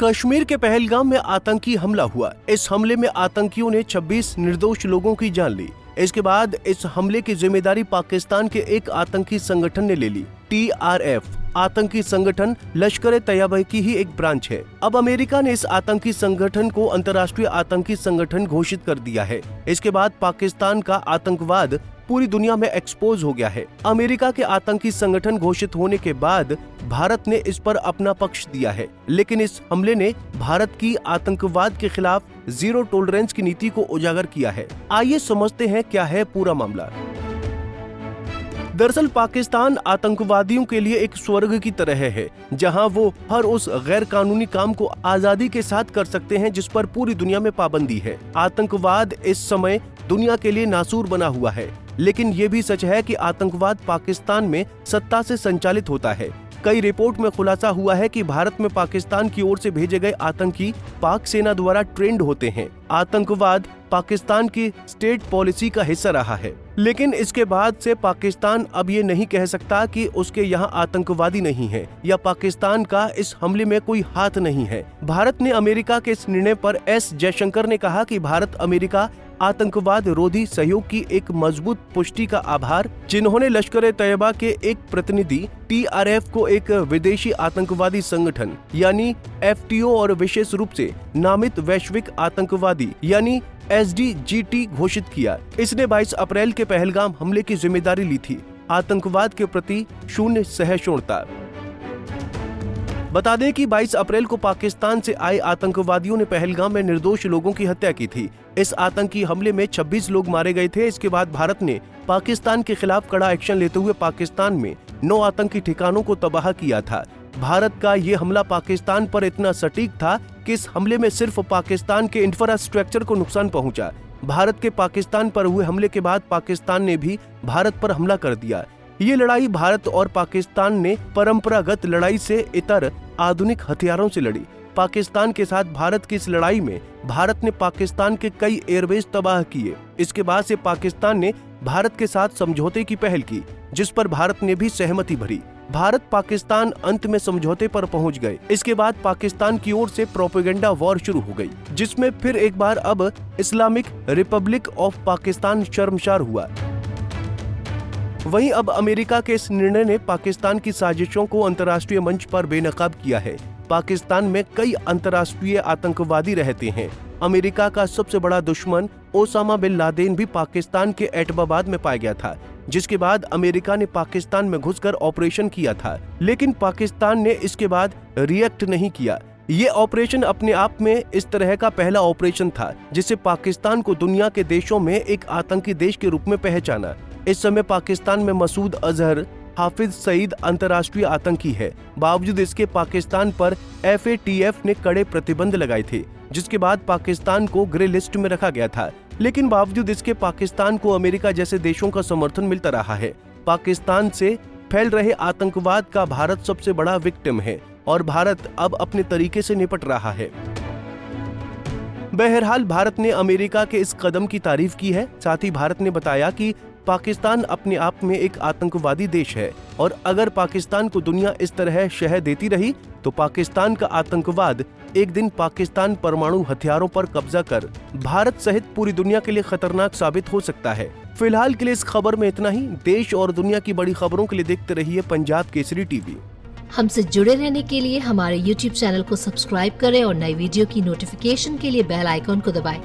कश्मीर के पहलगाम में आतंकी हमला हुआ। इस हमले में आतंकियों ने 26 निर्दोष लोगों की जान ली। इसके बाद इस हमले की जिम्मेदारी पाकिस्तान के एक आतंकी संगठन ने ले ली। TRF आतंकी संगठन लश्कर-ए-तैयबा की ही एक ब्रांच है। अब अमेरिका ने इस आतंकी संगठन को अंतर्राष्ट्रीय आतंकी संगठन घोषित कर दिया है। इसके बाद पाकिस्तान का आतंकवाद पूरी दुनिया में एक्सपोज हो गया है। अमेरिका के आतंकी संगठन घोषित होने के बाद भारत ने इस पर अपना पक्ष दिया है, लेकिन इस हमले ने भारत की आतंकवाद के खिलाफ जीरो टॉलरेंस की नीति को उजागर किया है। आइए समझते हैं क्या है पूरा मामला। दरअसल पाकिस्तान आतंकवादियों के लिए एक स्वर्ग की तरह है, जहां वो हर उस गैर कानूनी काम को आजादी के साथ कर सकते हैं जिस पर पूरी दुनिया में पाबंदी है। आतंकवाद इस समय दुनिया के लिए नासूर बना हुआ है, लेकिन ये भी सच है कि आतंकवाद पाकिस्तान में सत्ता से संचालित होता है। कई रिपोर्ट में खुलासा हुआ है कि भारत में पाकिस्तान की ओर से भेजे गए आतंकी पाक सेना द्वारा ट्रेंड होते हैं। आतंकवाद पाकिस्तान की स्टेट पॉलिसी का हिस्सा रहा है, लेकिन इसके बाद से पाकिस्तान अब ये नहीं कह सकता कि उसके यहाँ आतंकवादी नहीं है या पाकिस्तान का इस हमले में कोई हाथ नहीं है। भारत ने अमेरिका के इस निर्णय पर एस जयशंकर ने कहा कि भारत अमेरिका आतंकवाद रोधी सहयोग की एक मजबूत पुष्टि का आभार, जिन्होंने लश्कर-ए-तैयबा के एक प्रतिनिधि TRF को एक विदेशी आतंकवादी संगठन यानी FTO और विशेष रूप से नामित वैश्विक आतंकवादी यानी SDGT घोषित किया। इसने 22 अप्रैल के पहलगाम हमले की जिम्मेदारी ली थी। आतंकवाद के प्रति शून्य सहिष्णुता। बता दें कि 22 अप्रैल को पाकिस्तान से आए आतंकवादियों ने पहलगाम में निर्दोष लोगों की हत्या की थी। इस आतंकी हमले में 26 लोग मारे गए थे। इसके बाद भारत ने पाकिस्तान के खिलाफ कड़ा एक्शन लेते हुए पाकिस्तान में 9 आतंकी ठिकानों को तबाह किया था। भारत का ये हमला पाकिस्तान पर इतना सटीक था कि इस हमले में सिर्फ पाकिस्तान के इंफ्रास्ट्रक्चर को नुकसान पहुंचा। भारत के पाकिस्तान पर हुए हमले के बाद पाकिस्तान ने भी भारत पर हमला कर दिया। ये लड़ाई भारत और पाकिस्तान ने परंपरागत लड़ाई से इतर आधुनिक हथियारों से लड़ी। पाकिस्तान के साथ भारत की इस लड़ाई में भारत ने पाकिस्तान के कई एयरबेस तबाह किए। इसके बाद से पाकिस्तान ने भारत के साथ समझौते की पहल की, जिस पर भारत ने भी सहमति भरी। भारत पाकिस्तान अंत में समझौते पर पहुंच गए। इसके बाद पाकिस्तान की ओर से प्रोपेगेंडा वॉर शुरू हो गई, जिसमें फिर एक बार अब इस्लामिक रिपब्लिक ऑफ पाकिस्तान शर्मसार हुआ। वहीं अब अमेरिका के इस निर्णय ने पाकिस्तान की साजिशों को अंतर्राष्ट्रीय मंच पर बेनकाब किया है। पाकिस्तान में कई अंतर्राष्ट्रीय आतंकवादी रहते हैं। अमेरिका का सबसे बड़ा दुश्मन ओसामा बिन लादेन भी पाकिस्तान के एबटाबाद में पाया गया था, जिसके बाद अमेरिका ने पाकिस्तान में घुसकर ऑपरेशन किया था, लेकिन पाकिस्तान ने इसके बाद रिएक्ट नहीं किया। ये ऑपरेशन अपने आप में इस तरह का पहला ऑपरेशन था जिसे पाकिस्तान को दुनिया के देशों में एक आतंकी देश के रूप में पहचाना। इस समय पाकिस्तान में मसूद अजहर, हाफिज सईद अंतर्राष्ट्रीय आतंकी है। बावजूद इसके पाकिस्तान पर FATF ने कड़े प्रतिबंध लगाए थे, जिसके बाद पाकिस्तान को ग्रे लिस्ट में रखा गया था। लेकिन बावजूद इसके पाकिस्तान को अमेरिका जैसे देशों का समर्थन मिलता रहा है। पाकिस्तान से फैल रहे आतंकवाद का भारत सबसे बड़ा विक्टिम है और भारत अब अपने तरीके से निपट रहा है। बहरहाल भारत ने अमेरिका के इस कदम की तारीफ की है। साथ ही भारत ने बताया कि पाकिस्तान अपने आप में एक आतंकवादी देश है और अगर पाकिस्तान को दुनिया इस तरह शह देती रही तो पाकिस्तान का आतंकवाद एक दिन पाकिस्तान परमाणु हथियारों पर कब्जा कर भारत सहित पूरी दुनिया के लिए खतरनाक साबित हो सकता है। फिलहाल के लिए इस खबर में इतना ही। देश और दुनिया की बड़ी खबरों के लिए देखते रहिए पंजाब केसरी टीवी। हमसे जुड़े रहने के लिए हमारे YouTube चैनल को सब्सक्राइब करें और नई वीडियो की नोटिफिकेशन के लिए बेल आइकॉन को दबाएं।